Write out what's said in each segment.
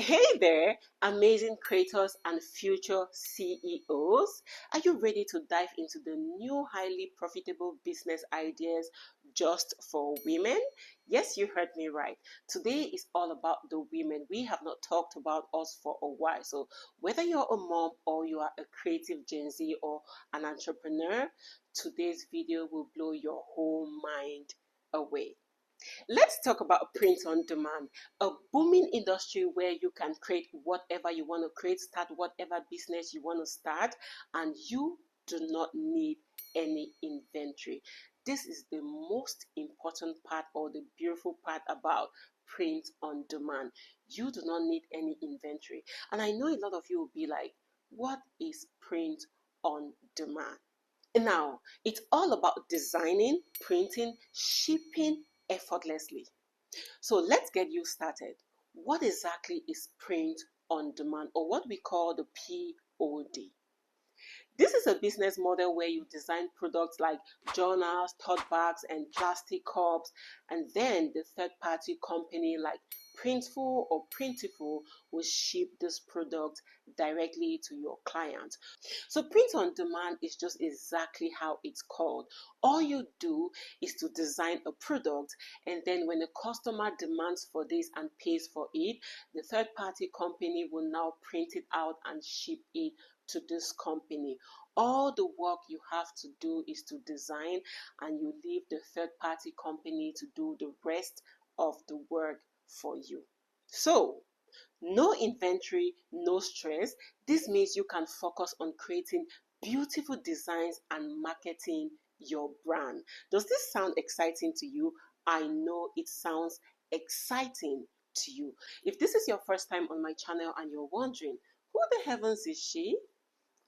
Hey there, amazing creators and future CEOs. Are you ready to dive into the new highly profitable business ideas just for women? Yes, you heard me right. Today is all about the women. We have not talked about us for a while. So, whether you're a mom or you are a creative Gen Z or an entrepreneur, today's video will blow your whole mind away. Let's talk about print on demand, a booming industry where you can create whatever you want to create, start whatever business you want to start, and you do not need any inventory. This is the most important part or the beautiful part about print on demand. You do not need any inventory. And I know a lot of you will be like, what is print on demand? Now, it's all about designing, printing, shipping effortlessly. So let's get you started. What exactly is print on demand, or what we call the POD? This is a business model where you design products like journals, tote bags, and plastic cups, and then the third party company like Printful or Printiful will ship this product directly to your client. So print on demand is just exactly how it's called. All you do is to design a product, and then when the customer demands for this and pays for it, the third party company will now print it out and ship it to this company. All the work you have to do is to design, and you leave the third party company to do the rest of the work for you. So no inventory, no stress. This means you can focus on creating beautiful designs and marketing your brand. Does this sound exciting to you? I know it sounds exciting to you. If this is your first time on my channel and you're wondering, who the heavens is she?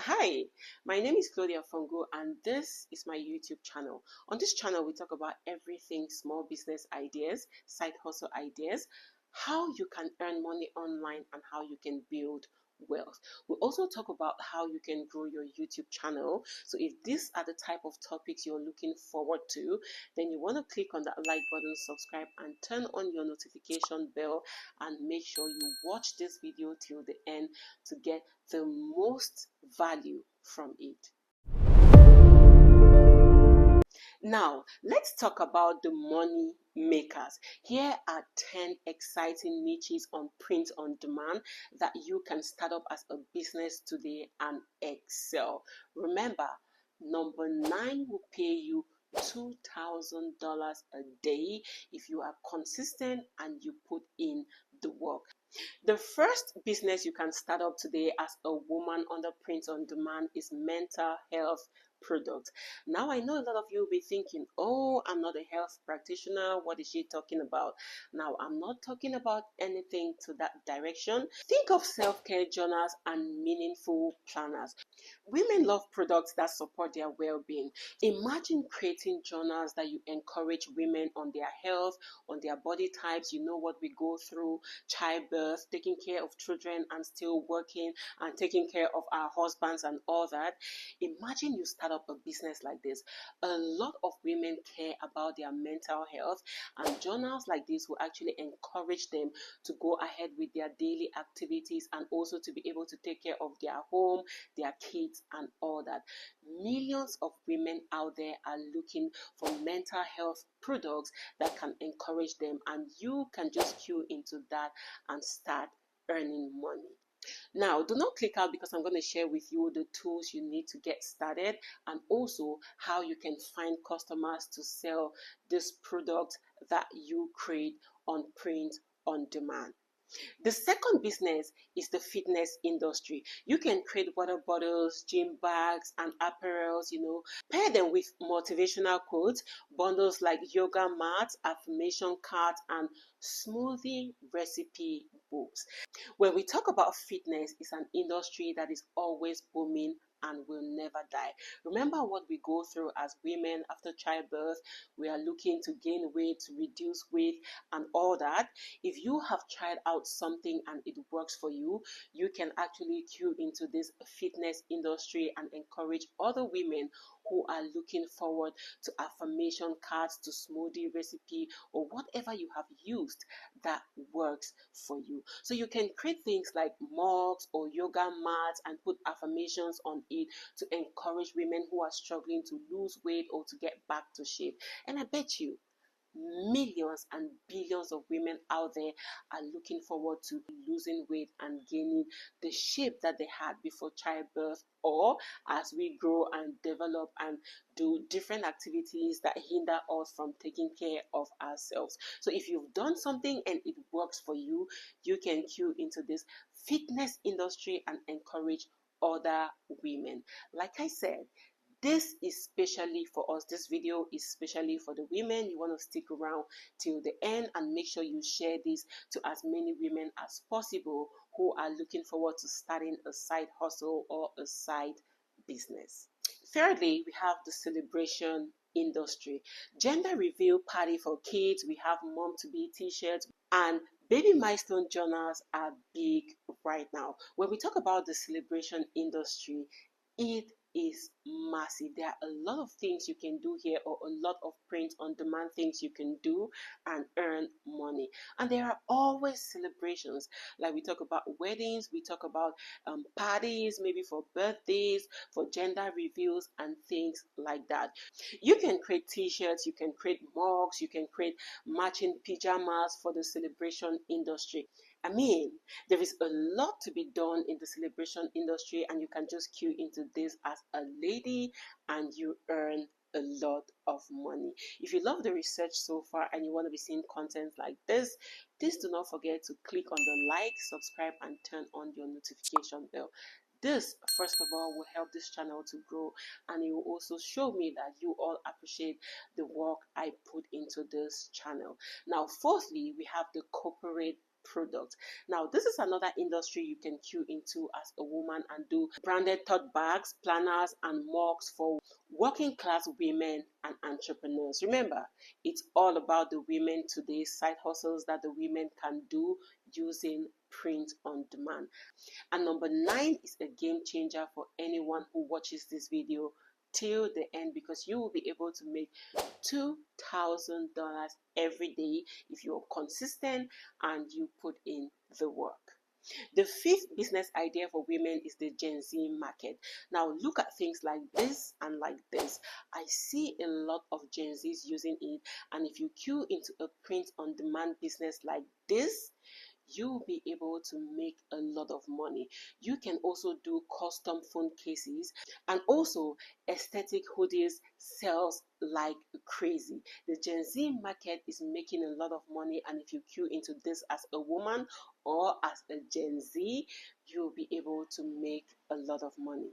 Hi, my name is Claudia Fongo and this is my YouTube channel. On this channel, we talk about everything small business ideas, side hustle ideas, how you can earn money online and how you can build wealth. We also talk about how you can grow your YouTube channel. So if these are the type of topics you're looking forward to, then you want to click on that like button, subscribe, and turn on your notification bell, and make sure you watch this video till the end to get the most value from it. Now, let's talk about the money makers. Here are 10 exciting niches on print on demand that you can start up as a business today and excel. Remember, number 9 will pay you $2,000 a day if you are consistent and you put in the work. The first business you can start up today as a woman under print on demand is mental health products. Now I know a lot of you will be thinking, oh, I'm not a health practitioner. What is she talking about? Now I'm not talking about anything to that direction. Think of self-care journals and meaningful planners. Women love products that support their well-being. Imagine creating journals that you encourage women on their health, on their body types. You know what we go through, childbirth, taking care of children and still working and taking care of our husbands and all that. Imagine you start up a business like this. A lot of women care about their mental health, and journals like this will actually encourage them to go ahead with their daily activities and also to be able to take care of their home, their kids, and all that. Millions of women out there are looking for mental health products that can encourage them, and you can just cue into that and start earning money. Now, do not click out because I'm going to share with you the tools you need to get started and also how you can find customers to sell this product that you create on print on demand. The second business is the fitness industry. You can create water bottles, gym bags, and apparels, pair them with motivational quotes, bundles like yoga mats, affirmation cards, and smoothie recipe books. When we talk about fitness, it's an industry that is always booming and will never die. Remember what we go through as women after childbirth. We are looking to gain weight, to reduce weight, and all that. If you have tried out something and it works for you, you can actually cue into this fitness industry and encourage other women who are looking forward to affirmation cards, to smoothie recipe, or whatever you have used that works for you. So you can create things like mugs or yoga mats and put affirmations on it to encourage women who are struggling to lose weight or to get back to shape. And I bet you millions and billions of women out there are looking forward to losing weight and gaining the shape that they had before childbirth, or as we grow and develop and do different activities that hinder us from taking care of ourselves. So if you've done something and it works for you, you can cue into this fitness industry and encourage other women. Like I said, this is specially for us. This video is specially for the women. You want to stick around till the end and make sure you share this to as many women as possible who are looking forward to starting a side hustle or a side business. Thirdly, we have the celebration industry. Gender reveal party for kids. We have mom to be t-shirts, and baby milestone journals are big right now. When we talk about the celebration industry, it is massive. There are a lot of things you can do here, or a lot of print on demand things you can do and earn money. And there are always celebrations. Like we talk about weddings, we talk about parties, maybe for birthdays, for gender reveals and things like that. You can create t-shirts, you can create mugs, you can create matching pajamas for the celebration industry. I mean, there is a lot to be done in the celebration industry, and you can just cue into this as a lady and you earn a lot of money. If you love the research so far and you want to be seeing content like this, please do not forget to click on the like, subscribe, and turn on your notification bell. This, first of all, will help this channel to grow, and it will also show me that you all appreciate the work I put into this channel. Now, fourthly, we have the corporate product. Now, this is another industry you can cue into as a woman and do branded tote bags, planners, and mugs for working class women and entrepreneurs. Remember, it's all about the women today, side hustles that the women can do using print on demand. And number 9 is a game changer for anyone who watches this video till the end, because you will be able to make $2,000 every day if you're consistent and you put in the work. The fifth business idea for women is the Gen Z market. Now, look at things like this and like this. I see a lot of Gen Zs using it, and if you cue into a print on demand business like this, you'll be able to make a lot of money. You can also do custom phone cases, and also aesthetic hoodies sells like crazy. The Gen Z market is making a lot of money, and if you cue into this as a woman or as a Gen Z, you'll be able to make a lot of money.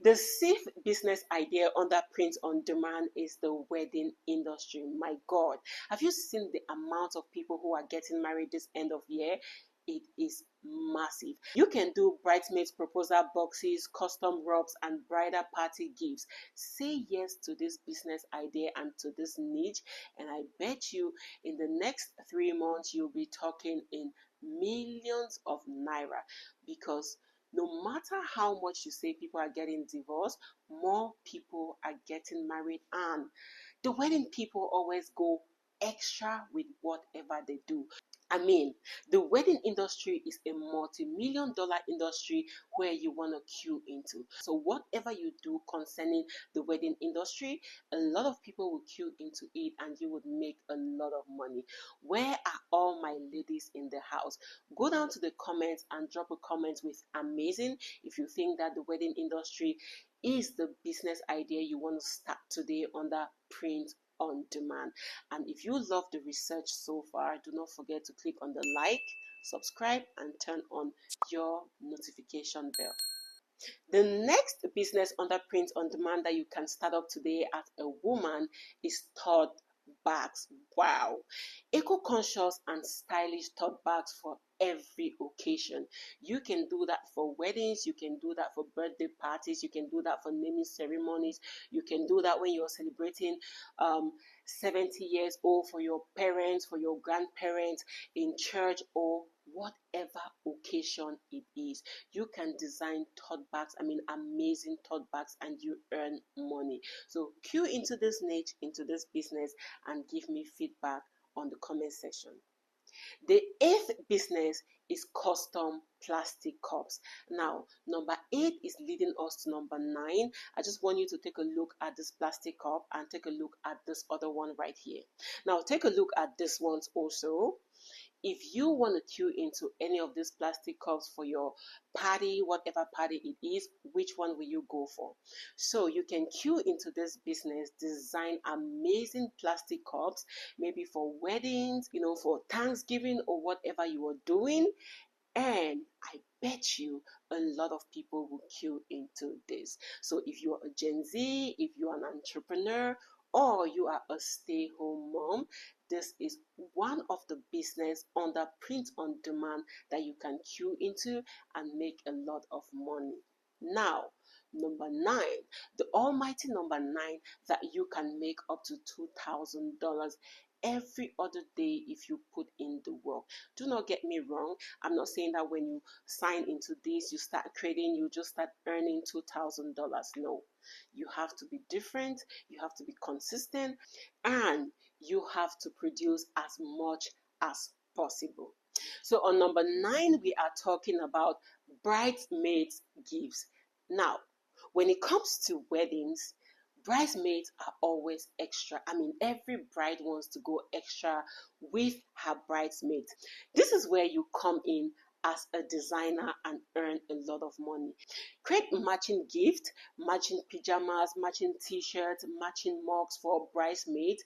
The sixth business idea under print on demand is the wedding industry. My God, have you seen the amount of people who are getting married this end of year? It is massive. You can do bridesmaids proposal boxes, custom robes, and bridal party gifts. Say yes to this business idea and to this niche, and I bet you in the next 3 months you'll be talking in millions of naira, because no matter how much you say people are getting divorced, more people are getting married, and the wedding people always go extra with whatever they do. I mean, the wedding industry is a multi-million dollar industry where you want to cue into. So whatever you do concerning the wedding industry, a lot of people will cue into it and you would make a lot of money. Where are all my ladies in the house? Go down to the comments and drop a comment with amazing if you think that the wedding industry is the business idea you want to start today under print on demand. And if you love the research so far, do not forget to click on the like, subscribe, and turn on your notification bell. The next business under print on demand that you can start up today as a woman is tote bags. Wow, eco-conscious and stylish tote bags for every occasion. You can do that for weddings, you can do that for birthday parties, you can do that for naming ceremonies, you can do that when you're celebrating 70 years old, for your parents, for your grandparents, in church or whatever occasion it is. You can design tote bags, amazing tote bags, and you earn money. So cue into this niche, into this business, and give me feedback on the comment section. The eighth business is custom plastic cups. Now, number 8 is leading us to number 9. I just want you to take a look at this plastic cup and take a look at this other one right here. Now, take a look at this ones also. If you want to tune into any of these plastic cups for your party, whatever party it is, which one will you go for? So you can cue into this business, design amazing plastic cups, maybe for weddings, for Thanksgiving or whatever you are doing. And I bet you a lot of people will queue into this. So if you are a Gen Z, if you are an entrepreneur, or you are a stay-home mom, this is one of the business under print on demand that you can queue into and make a lot of money. Now, number 9, the almighty number 9, that you can make up to $2,000 every other day if you put in the work. Do not get me wrong. I'm not saying that when you sign into this, you start trading, you just start earning $2,000. No, you have to be different, you have to be consistent, and you have to produce as much as possible. So on number 9, we are talking about bridesmaids gifts. Now, when it comes to weddings, bridesmaids are always extra. Every bride wants to go extra with her bridesmaids. This is where you come in as a designer and earn a lot of money. Create matching gifts, matching pajamas, matching t-shirts, matching mugs for bridesmaids.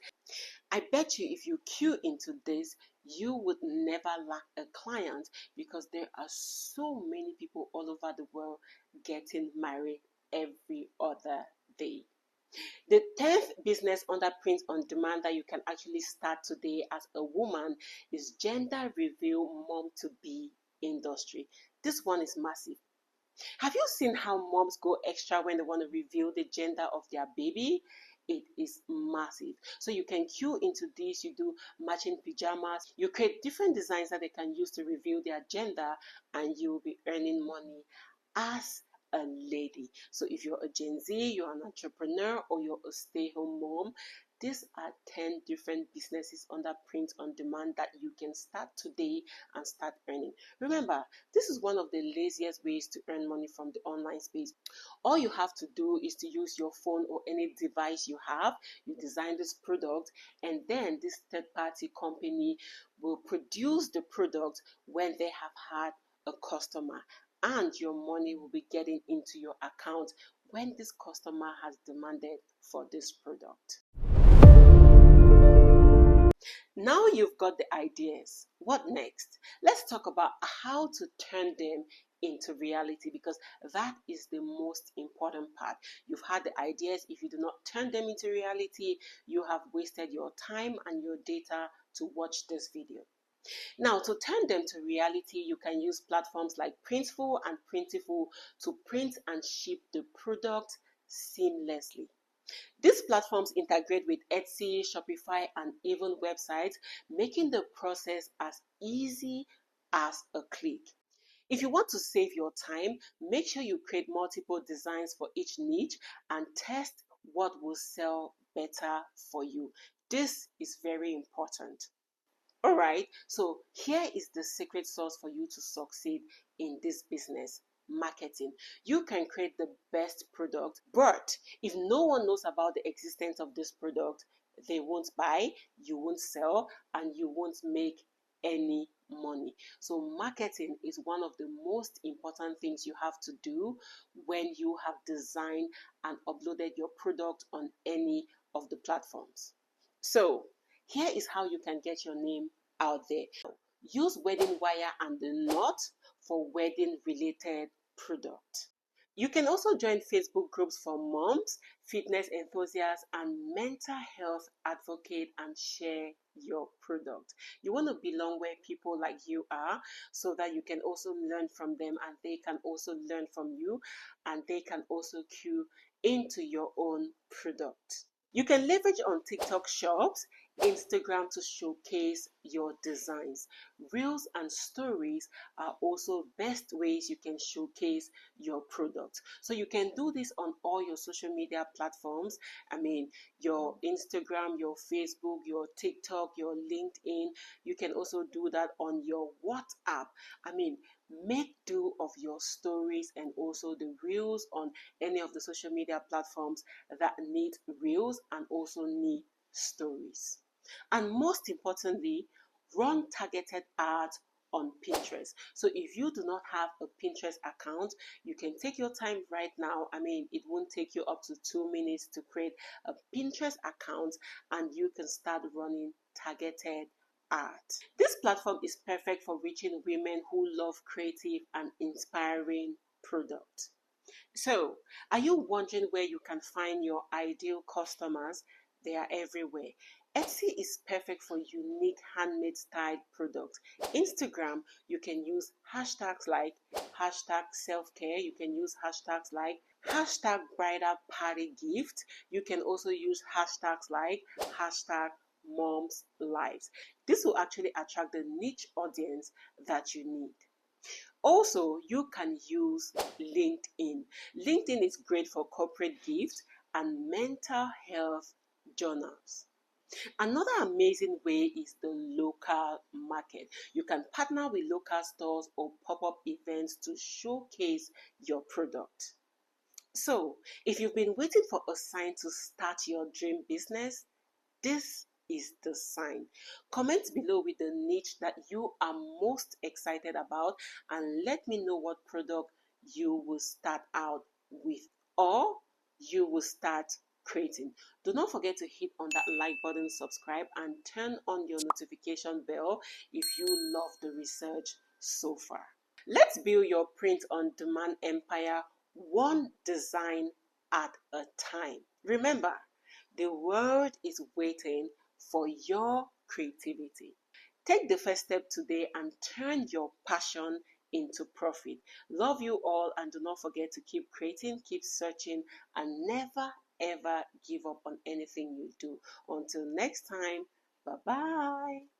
I bet you if you queue into this, you would never lack a client, because there are so many people all over the world getting married every other day. The 10th business under print on demand that you can actually start today as a woman is gender reveal mom to be industry. This one is massive. Have you seen how moms go extra when they want to reveal the gender of their baby? It is massive. So you can queue into this, you do matching pajamas, you create different designs that they can use to reveal their gender, and you'll be earning money as a lady. So if you're a Gen Z, you're an entrepreneur, or you're a stay-home mom, these are 10 different businesses under print on demand that you can start today and start earning. Remember, this is one of the laziest ways to earn money from the online space. All you have to do is to use your phone or any device you have. You design this product, and then this third-party company will produce the product when they have had a customer, and your money will be getting into your account when this customer has demanded for this product. Now you've got the ideas. What next? Let's talk about how to turn them into reality, because that is the most important part. You've had the ideas. If you do not turn them into reality, you have wasted your time and your data to watch this video. Now, to turn them to reality, you can use platforms like Printful and Printiful to print and ship the product seamlessly. These platforms integrate with Etsy, Shopify, and even websites, making the process as easy as a click. If you want to save your time, make sure you create multiple designs for each niche and test what will sell better for you. This is very important. All right, so here is the secret sauce for you to succeed in this business: marketing. You can create the best product, but if no one knows about the existence of this product, they won't buy, you won't sell, and you won't make any money. So marketing is one of the most important things you have to do when you have designed and uploaded your product on any of the platforms. So here is how you can get your name out there. Use Wedding Wire and The Knot for wedding related product. You can also join Facebook groups for moms, fitness enthusiasts, and mental health advocates and share your product. You want to belong where people like you are, so that you can also learn from them and they can also learn from you, and they can also queue into your own product. You can leverage on TikTok shops, Instagram to showcase your designs. Reels and stories are also best ways you can showcase your product. So you can do this on all your social media platforms. I mean, your Instagram, your Facebook, your TikTok, your LinkedIn. You can also do that on your WhatsApp. I mean, make do of your stories and also the reels on any of the social media platforms that need reels and also need stories. And most importantly, run targeted ads on Pinterest. So if you do not have a Pinterest account, you can take your time right now. I mean, it won't take you up to 2 minutes to create a Pinterest account and you can start running targeted ads. This platform is perfect for reaching women who love creative and inspiring products. So, are you wondering where you can find your ideal customers? They are everywhere. Etsy is perfect for unique handmade styled products. Instagram, you can use hashtags like hashtag self-care. You can use hashtags like hashtag bridal party gift. You can also use hashtags like hashtag moms lives. This will actually attract the niche audience that you need. Also, you can use LinkedIn. LinkedIn is great for corporate gifts and mental health journals. Another amazing way is the local market. You can partner with local stores or pop-up events to showcase your product. So, if you've been waiting for a sign to start your dream business, this is the sign. Comment below with the niche that you are most excited about and let me know what product you will start out with or you will start creating. Do not forget to hit on that like button, subscribe, and turn on your notification bell if you love the research so far. Let's build your print on demand empire one design at a time. Remember, the world is waiting for your creativity. Take the first step today and turn your passion into profit. Love you all and do not forget to keep creating, keep searching, and never ever give up on anything you do. Until next time, bye bye.